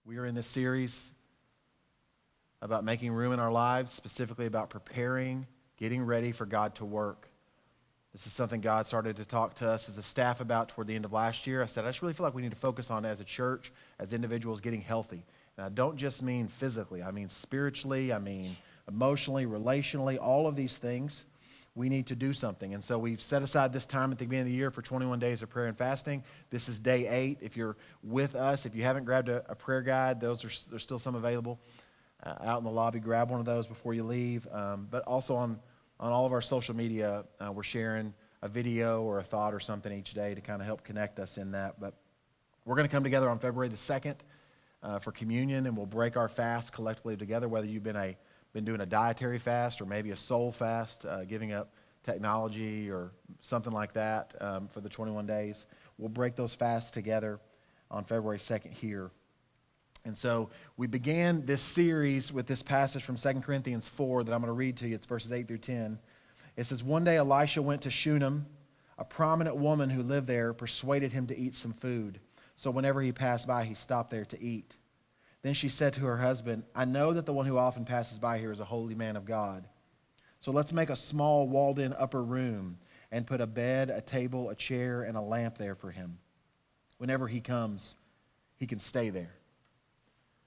We are in this series about making room in our lives, specifically about preparing, getting ready for God to work. This is something God started to talk to us as a staff about toward the end of last year. I said, I just really feel like we need to focus on, as a church, as individuals, getting healthy. And I don't just mean physically. I mean spiritually. I mean emotionally, relationally, all of these things. We need to do something. And so we've set aside this time at the beginning of the year for 21 days of prayer and fasting. This is day 8. If you're with us, if you haven't grabbed a prayer guide, there's still some available out in the lobby. Grab one of those before you leave. But also on all of our social media, we're sharing a video or a thought or something each day to kind of help connect us in that. But we're going to come together on February the 2nd for communion, and we'll break our fast collectively together, whether you've been doing a dietary fast or maybe a soul fast, giving up technology or something like that for the 21 days. We'll break those fasts together on February 2nd here. And so we began this series with this passage from 2 Corinthians 4 that I'm going to read to you. It's verses 8 through 10. It says, "One day Elisha went to Shunem. A prominent woman who lived there persuaded him to eat some food. So whenever he passed by, he stopped there to eat. Then she said to her husband, 'I know that the one who often passes by here is a holy man of God. So let's make a small walled-in upper room and put a bed, a table, a chair, and a lamp there for him. Whenever he comes, he can stay there.'"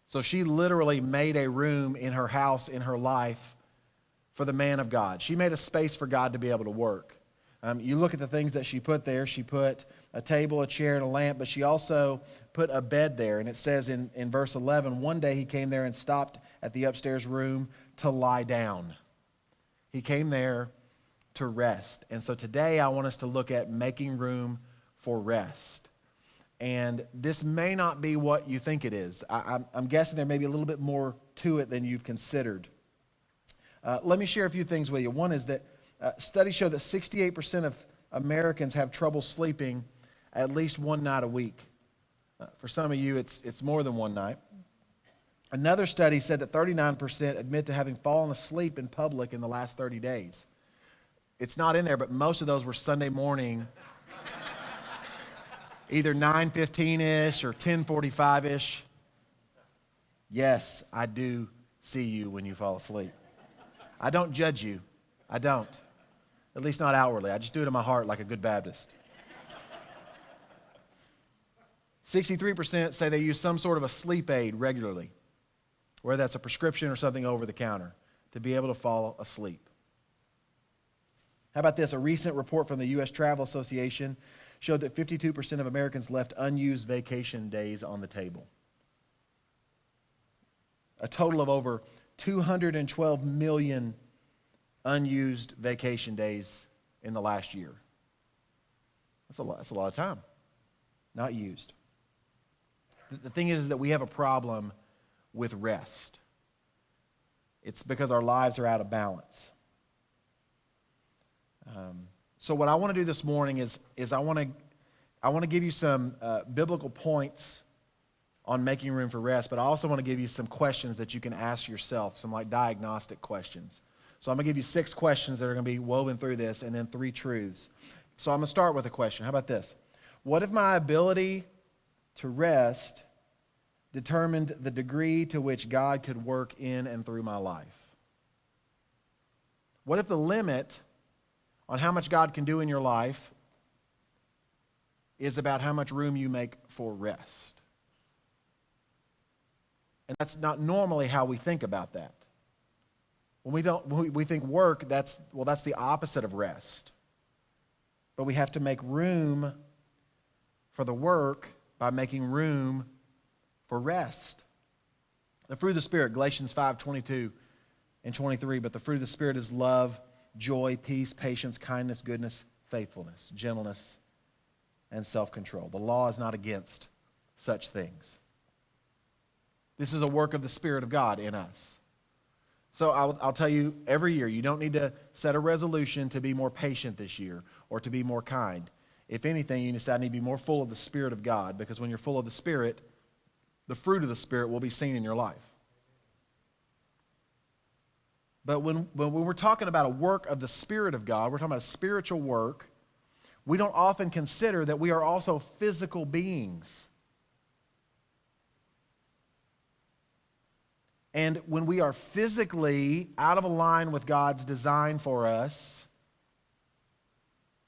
So she literally made a room in her house, in her life, for the man of God. She made a space for God to be able to work. You look at the things that she put there. She put a table, a chair, and a lamp, but she also put a bed there. And it says in verse 11, one day he came there and stopped at the upstairs room to lie down. He came there to rest. And so today I want us to look at making room for rest. And this may not be what you think it is. I'm guessing there may be a little bit more to it than you've considered. Let me share a few things with you. One is that studies show that 68% of Americans have trouble sleeping at least one night a week. For some of you, it's more than one night. Another study said that 39% admit to having fallen asleep in public in the last 30 days. It's not in there, but most of those were Sunday morning, either 9:15-ish or 10:45-ish. Yes, I do see you when you fall asleep. I don't judge you. I don't. At least not outwardly. I just do it in my heart like a good Baptist. 63% say they use some sort of a sleep aid regularly, whether that's a prescription or something over the counter, to be able to fall asleep. How about this? A recent report from the U.S. Travel Association showed that 52% of Americans left unused vacation days on the table. A total of over 212 million unused vacation days in the last year. That's a lot of time not used. The thing is that we have a problem with rest. It's because our lives are out of balance. So what I want to do this morning is I want to give you some biblical points on making room for rest, but I also want to give you some questions that you can ask yourself, some like diagnostic questions. So I'm going to give you 6 questions that are going to be woven through this, and then 3 truths. So I'm going to start with a question. How about this? What if my ability to rest determined the degree to which God could work in and through my life? What if the limit on how much God can do in your life is about how much room you make for rest? And that's not normally how we think about that. When we think work, that's the opposite of rest. But we have to make room for the work by making room for rest. The fruit of the Spirit, Galatians 5:22 and 23, but the fruit of the Spirit is love, joy, peace, patience, kindness, goodness, faithfulness, gentleness, and self-control. The law is not against such things. This is a work of the Spirit of God in us. So I'll tell you, every year, you don't need to set a resolution to be more patient this year or to be more kind. If anything, you decide I need to be more full of the Spirit of God, because when you're full of the Spirit, the fruit of the Spirit will be seen in your life. But when we're talking about a work of the Spirit of God, we're talking about a spiritual work, we don't often consider that we are also physical beings. And when we are physically out of line with God's design for us,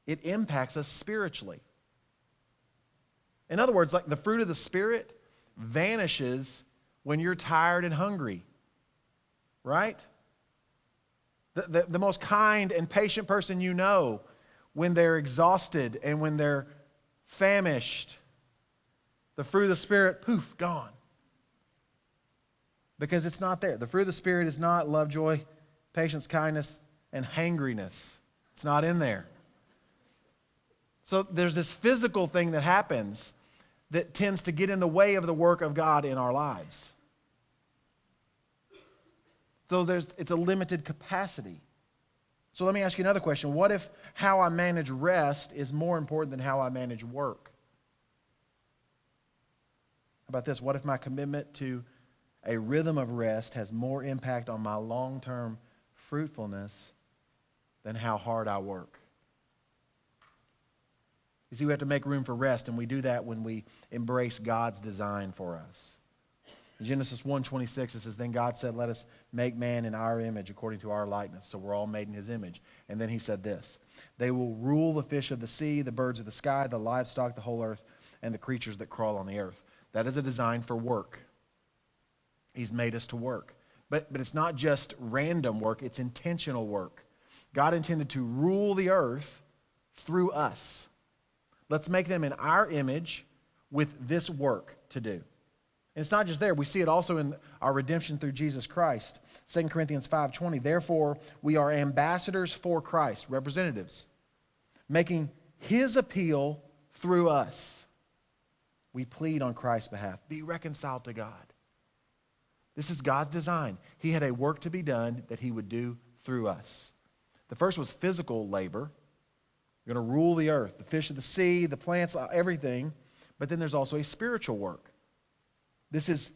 it impacts us spiritually. In other words, like the fruit of the Spirit vanishes when you're tired and hungry, right? The most kind and patient person you know, when they're exhausted and when they're famished, the fruit of the Spirit, poof, gone. Because it's not there. The fruit of the Spirit is not love, joy, patience, kindness, and hangriness. It's not in there. So there's this physical thing that happens that tends to get in the way of the work of God in our lives. So it's a limited capacity. So let me ask you another question. What if how I manage rest is more important than how I manage work? How about this? What if my commitment to a rhythm of rest has more impact on my long-term fruitfulness than how hard I work? You see, we have to make room for rest, and we do that when we embrace God's design for us. In Genesis 1:26, it says, "Then God said, let us make man in our image according to our likeness." So we're all made in his image. And then he said this, "They will rule the fish of the sea, the birds of the sky, the livestock, the whole earth, and the creatures that crawl on the earth." That is a design for work. He's made us to work. But it's not just random work, it's intentional work. God intended to rule the earth through us. Let's make them in our image with this work to do. And it's not just there. We see it also in our redemption through Jesus Christ. 2 Corinthians 5:20, "Therefore we are ambassadors for Christ," representatives, "making his appeal through us. We plead on Christ's behalf, be reconciled to God." This is God's design. He had a work to be done that he would do through us. The first was physical labor. You're going to rule the earth, the fish of the sea, the plants, everything. But then there's also a spiritual work. This is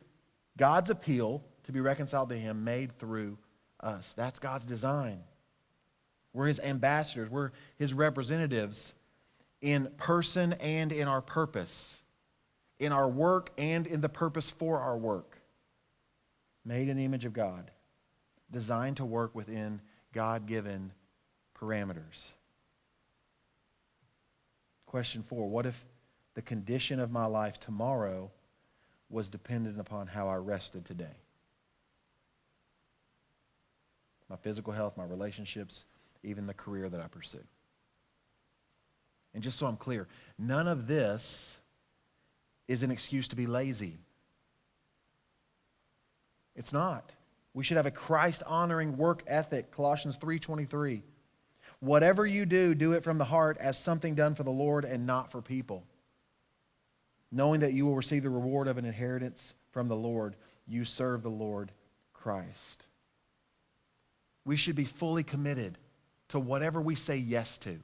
God's appeal to be reconciled to him made through us. That's God's design. We're his ambassadors. We're his representatives in person and in our purpose, in our work and in the purpose for our work. Made in the image of God, designed to work within God-given parameters. Question 4, what if the condition of my life tomorrow was dependent upon how I rested today? My physical health, my relationships, even the career that I pursue. And just so I'm clear, none of this is an excuse to be lazy. It's not. We should have a Christ-honoring work ethic, Colossians 3:23. "Whatever you do, do it from the heart as something done for the Lord and not for people, knowing that you will receive the reward of an inheritance from the Lord. You serve the Lord Christ." We should be fully committed to whatever we say yes to.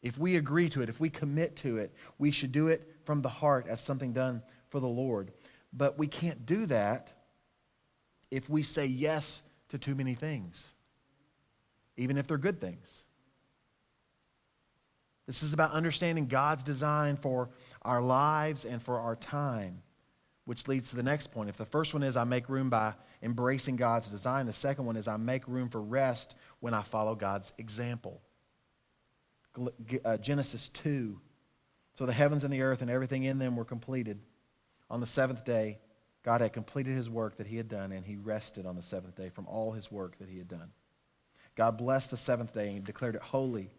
If we agree to it, if we commit to it, we should do it from the heart as something done for the Lord. But we can't do that if we say yes to too many things, even if they're good things. This is about understanding God's design for our lives and for our time, which leads to the next point. If the first one is I make room by embracing God's design, the second one is I make room for rest when I follow God's example. Genesis 2. "So the heavens and the earth and everything in them were completed. On the seventh day, God had completed his work that he had done, and he rested on the seventh day from all his work that he had done. God blessed the seventh day and declared it holy,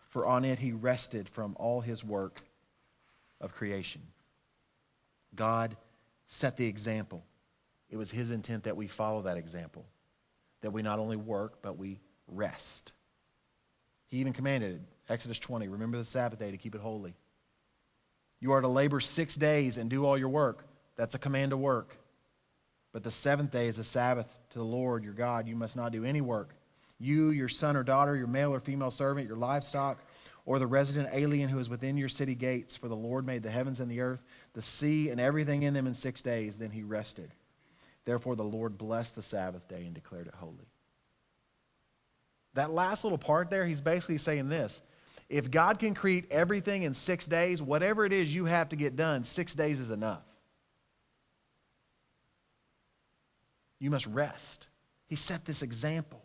for on it he rested from all his work of creation." God set the example. It was his intent that we follow that example, that we not only work, but we rest. He even commanded it, Exodus 20, "Remember the Sabbath day to keep it holy. You are to labor 6 days and do all your work." That's a command to work. "But the seventh day is a Sabbath to the Lord your God. You must not do any work. You, your son or daughter, your male or female servant, your livestock, or the resident alien who is within your city gates. For the Lord made the heavens and the earth, the sea, and everything in them in 6 days. Then he rested. Therefore the Lord blessed the Sabbath day and declared it holy." That last little part there, he's basically saying this. If God can create everything in 6 days, whatever it is you have to get done, 6 days is enough. You must rest. He set this example.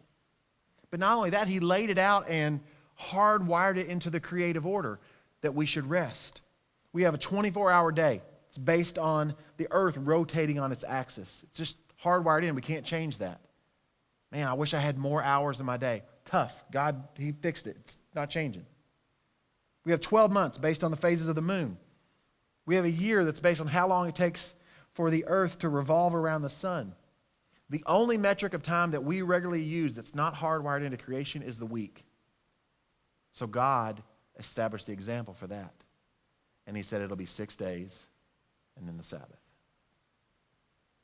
But not only that, he laid it out and hardwired it into the creative order that we should rest. We have a 24-hour day. It's based on the earth rotating on its axis. It's just hardwired in. We can't change that. Man, I wish I had more hours in my day. Tough. God, he fixed it. It's not changing. We have 12 months based on the phases of the moon. We have a year that's based on how long it takes for the earth to revolve around the sun. The only metric of time that we regularly use that's not hardwired into creation is the week. So God established the example for that. And he said it'll be 6 days and then the Sabbath.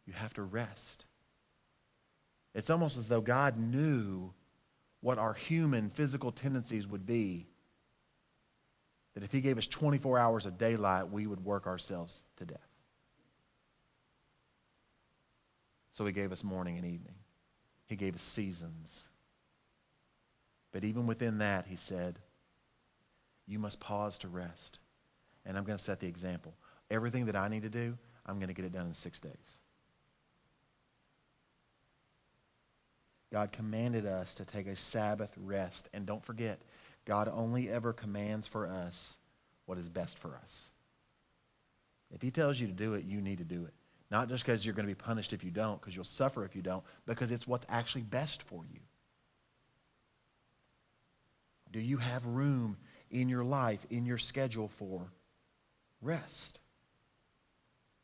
You have to rest. It's almost as though God knew what our human physical tendencies would be, that if he gave us 24 hours of daylight, we would work ourselves to death. So he gave us morning and evening. He gave us seasons. But even within that, he said, you must pause to rest. And I'm going to set the example. Everything that I need to do, I'm going to get it done in 6 days. God commanded us to take a Sabbath rest. And don't forget, God only ever commands for us what is best for us. If he tells you to do it, you need to do it. Not just because you're going to be punished if you don't, because you'll suffer if you don't, because it's what's actually best for you. Do you have room in your life, in your schedule for rest?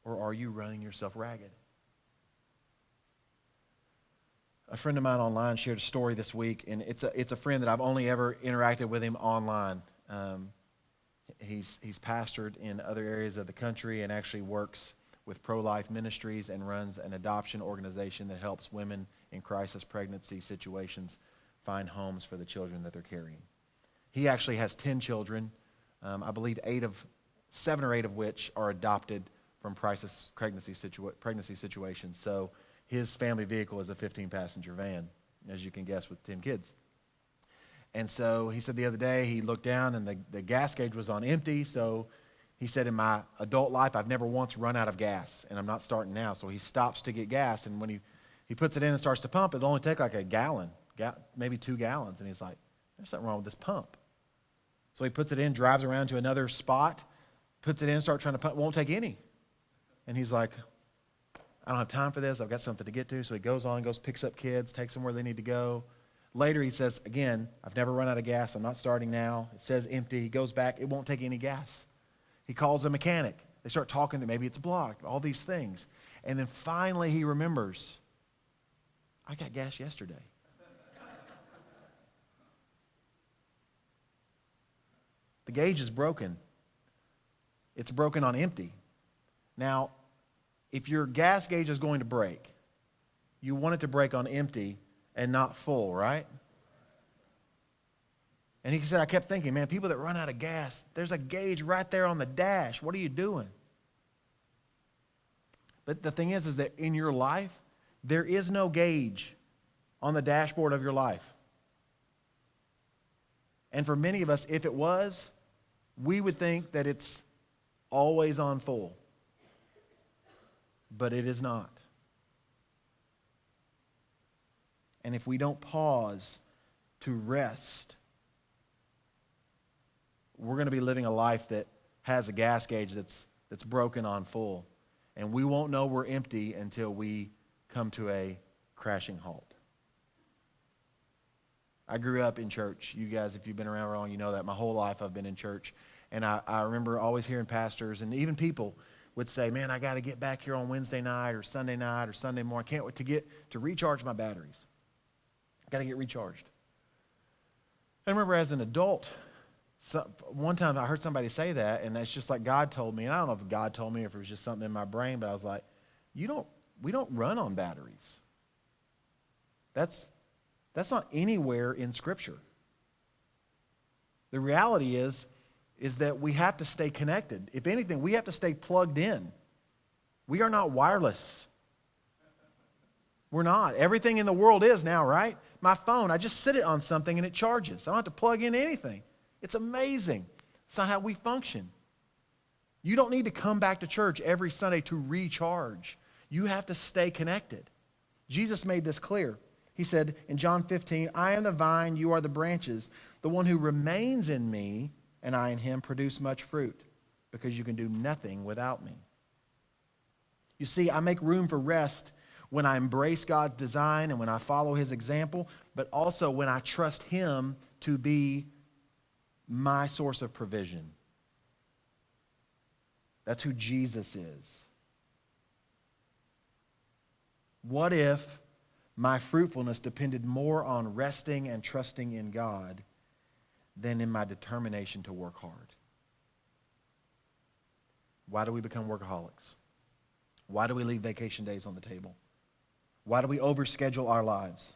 Or are you running yourself ragged? A friend of mine online shared a story this week, and it's a friend that I've only ever interacted with him online. He's pastored in other areas of the country and actually works with pro-life ministries and runs an adoption organization that helps women in crisis pregnancy situations find homes for the children that they're carrying. He actually has 10 children, I believe 7 or 8 of which are adopted from crisis pregnancy situations. So his family vehicle is a 15-passenger van, as you can guess, with 10 kids. And so he said the other day he looked down and the gas gauge was on empty. So he said, in my adult life, I've never once run out of gas, and I'm not starting now. So he stops to get gas, and when he puts it in and starts to pump, it'll only take like a gallon, maybe 2 gallons. And he's like, there's something wrong with this pump. So he puts it in, drives around to another spot, puts it in, starts trying to pump, won't take any. And he's like, I don't have time for this. I've got something to get to. So he goes on, picks up kids, takes them where they need to go. Later he says, again, I've never run out of gas. I'm not starting now. It says empty. He goes back. It won't take any gas. He calls a mechanic. They start talking that maybe it's blocked, all these things. And then finally he remembers, I got gas yesterday. The gauge is broken. It's broken on empty. Now, if your gas gauge is going to break, you want it to break on empty and not full, right? And he said, I kept thinking, man, people that run out of gas, there's a gauge right there on the dash. What are you doing? But the thing is that in your life, there is no gauge on the dashboard of your life. And for many of us, if it was, we would think that it's always on full. But it is not. And if we don't pause to rest, we're going to be living a life that has a gas gauge that's broken on full. And we won't know we're empty until we come to a crashing halt. I grew up in church. You guys, if you've been around long, you know that. My whole life I've been in church. And I remember always hearing pastors and even people would say, man, I got to get back here on Wednesday night or Sunday morning. I can't wait to recharge my batteries. I got to get recharged. I remember as an adult, one time I heard somebody say that, and it's just like God told me. And I don't know if God told me or if it was just something in my brain, but I was like, we don't run on batteries. That's not anywhere in Scripture. The reality is that we have to stay connected. If anything, we have to stay plugged in. We are not wireless. We're not. Everything in the world is now, right? My phone, I just sit it on something and it charges. I don't have to plug in anything. It's amazing. It's not how we function. You don't need to come back to church every Sunday to recharge. You have to stay connected. Jesus made this clear. He said in John 15, I am the vine, you are the branches. The one who remains in me and I in him produce much fruit, because you can do nothing without me. You see, I make room for rest when I embrace God's design and when I follow his example, but also when I trust him to be my source of provision. That's who Jesus is. What if my fruitfulness depended more on resting and trusting in God than in my determination to work hard? Why do we become workaholics? Why do we leave vacation days on the table? Why do we overschedule our lives?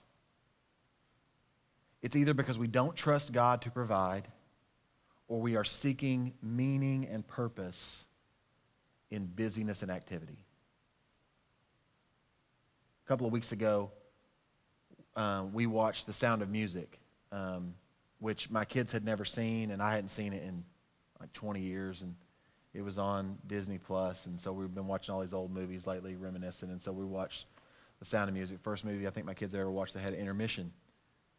It's either because we don't trust God to provide, or we are seeking meaning and purpose in busyness and activity. A couple of weeks ago, we watched The Sound of Music, which my kids had never seen, and I hadn't seen it in like 20 years, and it was on Disney Plus, and so we've been watching all these old movies lately, reminiscing, and so we watched The Sound of Music. First movie I think my kids ever watched, they had an intermission.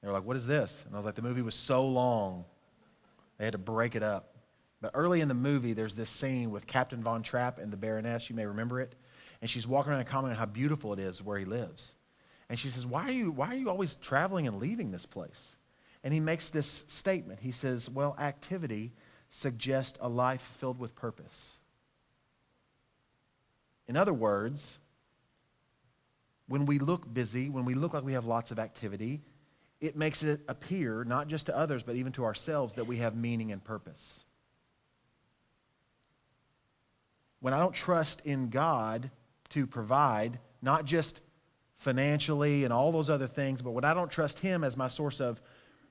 They were like, what is this? And I was like, the movie was so long, they had to break it up. But early in the movie, there's this scene with Captain Von Trapp and the Baroness. You may remember it. And she's walking around and commenting on how beautiful it is where he lives. And she says, why are you always traveling and leaving this place? And he makes this statement. He says, well, activity suggests a life filled with purpose. In other words, when we look busy, when we look like we have lots of activity, it makes it appear, not just to others, but even to ourselves, that we have meaning and purpose. When I don't trust in God to provide, not just financially and all those other things, but when I don't trust him as my source of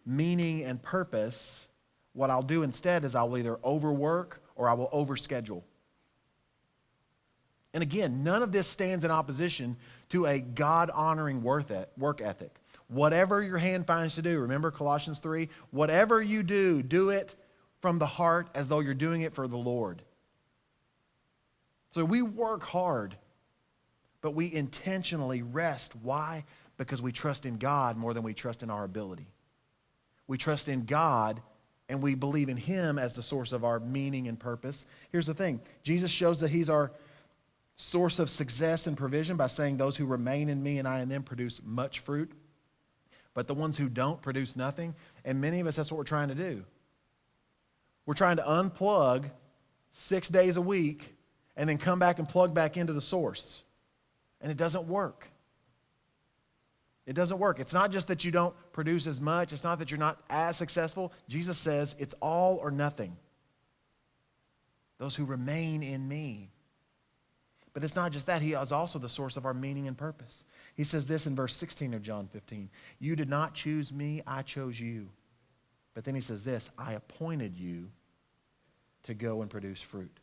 meaning and purpose, what I'll do instead is I will either overwork or I will overschedule. And again, none of this stands in opposition to a God-honoring work ethic. Whatever your hand finds to do, remember Colossians 3? Whatever you do, do it from the heart as though you're doing it for the Lord. So we work hard, but we intentionally rest. Why? Because we trust in God more than we trust in our ability. We trust in God and we believe in him as the source of our meaning and purpose. Here's the thing. Jesus shows that he's our source of success and provision by saying those who remain in me and I in them produce much fruit. But the ones who don't produce nothing. And many of us, that's what we're trying to do. We're trying to unplug 6 days a week and then come back and plug back into the source. And it doesn't work. It doesn't work. It's not just that you don't produce as much. It's not that you're not as successful. Jesus says it's all or nothing. Those who remain in me. But it's not just that. He is also the source of our meaning and purpose. He says this in verse 16 of John 15. You did not choose me, I chose you. But then he says this, I appointed you to go and produce fruit.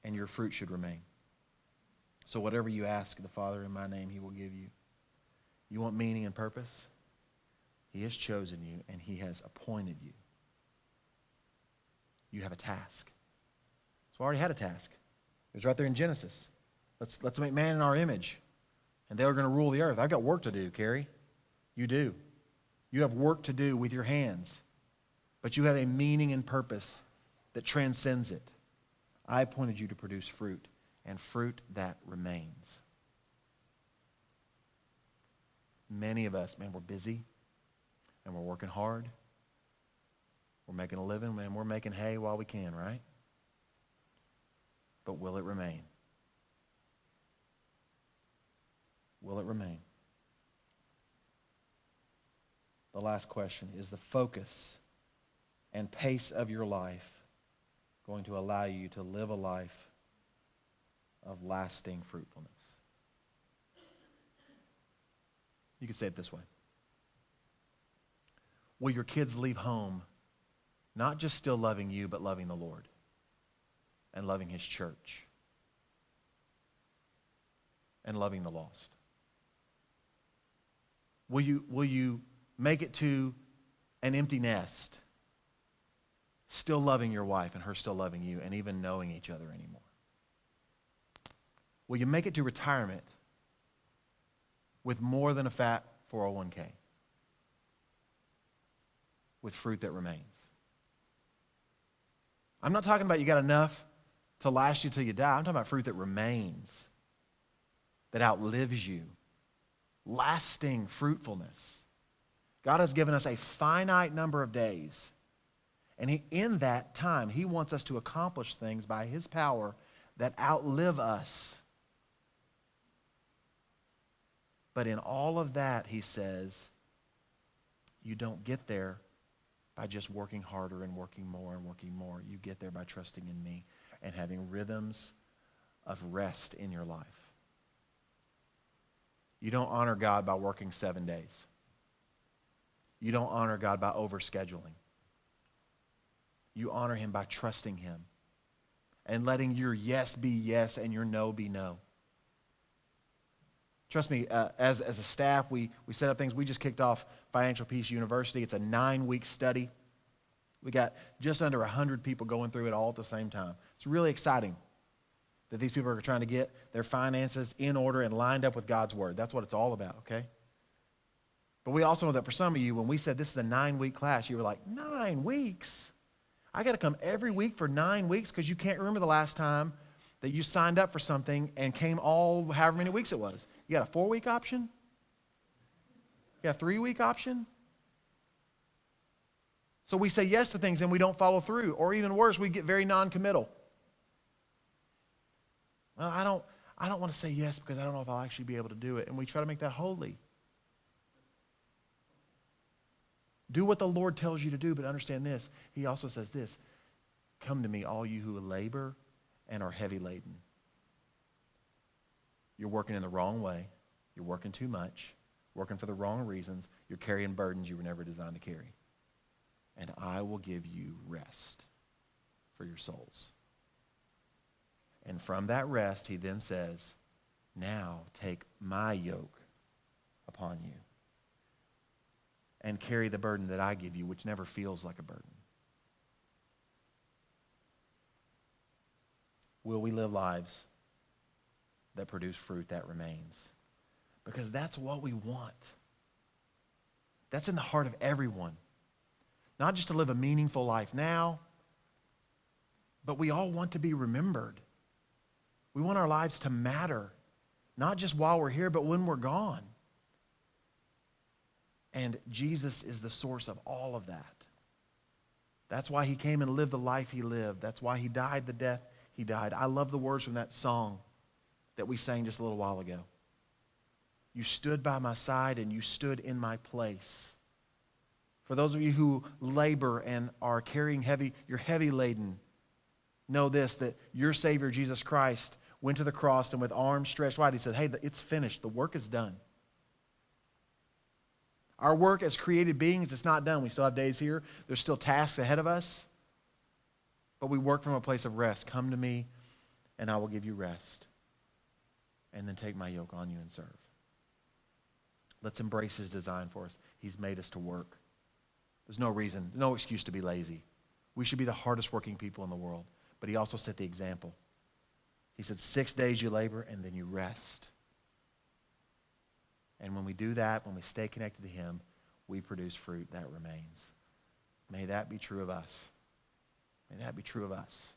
And your fruit should remain. So whatever you ask the Father in my name, he will give you. You want meaning and purpose? He has chosen you and he has appointed you. You have a task. So I already had a task. It was right there in Genesis. Let's make man in our image. And they are going to rule the earth. I've got work to do, Carrie. You do. You have work to do with your hands. But you have a meaning and purpose that transcends it. I appointed you to produce fruit, and fruit that remains. Many of us, man, we're busy, and we're working hard. We're making a living, man. We're making hay while we can, right? But will it remain? Will it remain? The last question, is the focus and pace of your life going to allow you to live a life of lasting fruitfulness? You could say it this way. Will your kids leave home not just still loving you, but loving the Lord and loving his church and loving the lost? Will you make it to an empty nest, still loving your wife and her still loving you and even knowing each other anymore? Will you make it to retirement with more than a fat 401k, with fruit that remains. I'm not talking about you got enough to last you till you die. I'm talking about fruit that remains, that outlives you, lasting fruitfulness. God has given us a finite number of days, and in that time, he wants us to accomplish things by his power that outlive us. But in all of that, he says, you don't get there by just working harder and working more and working more. You get there by trusting in me and having rhythms of rest in your life. You don't honor God by working 7 days. You don't honor God by overscheduling. You honor him by trusting him and letting your yes be yes and your no be no. Trust me, as a staff, we set up things. We just kicked off Financial Peace University. It's a 9-week study. We got just under 100 people going through it all at the same time. It's really exciting that these people are trying to get their finances in order and lined up with God's word. That's what it's all about, okay? But we also know that for some of you, when we said this is a 9-week class, you were like, 9 weeks? I got to come every week for 9 weeks because you can't remember the last time that you signed up for something and came all however many weeks it was. You got a 4-week option? You got a 3-week option? So we say yes to things and we don't follow through. Or even worse, we get very non-committal. Well, I don't want to say yes because I don't know if I'll actually be able to do it. And we try to make that holy. Do what the Lord tells you to do, but understand this. He also says this, come to me, all you who labor and are heavy laden. You're working in the wrong way. You're working too much. Working for the wrong reasons. You're carrying burdens you were never designed to carry. And I will give you rest for your souls. And from that rest, he then says, now take my yoke upon you and carry the burden that I give you, which never feels like a burden. Will we live lives that produce fruit that remains? Because that's what we want. That's in the heart of everyone. Not just to live a meaningful life now, but we all want to be remembered. We want our lives to matter, not just while we're here, but when we're gone. And Jesus is the source of all of that. That's why he came and lived the life he lived. That's why he died the death he died. I love the words from that song that we sang just a little while ago. You stood by my side and you stood in my place. For those of you who labor and are carrying you're heavy laden, know this, that your Savior, Jesus Christ, went to the cross and with arms stretched wide, he said, hey, it's finished. The work is done. Our work as created beings is not done. We still have days here. There's still tasks ahead of us. But we work from a place of rest. Come to me and I will give you rest. And then take my yoke on you and serve. Let's embrace his design for us. He's made us to work. There's no reason, no excuse to be lazy. We should be the hardest working people in the world. But he also set the example. He said 6 days you labor and then you rest. And when we do that, when we stay connected to him, we produce fruit that remains. May that be true of us. May that be true of us.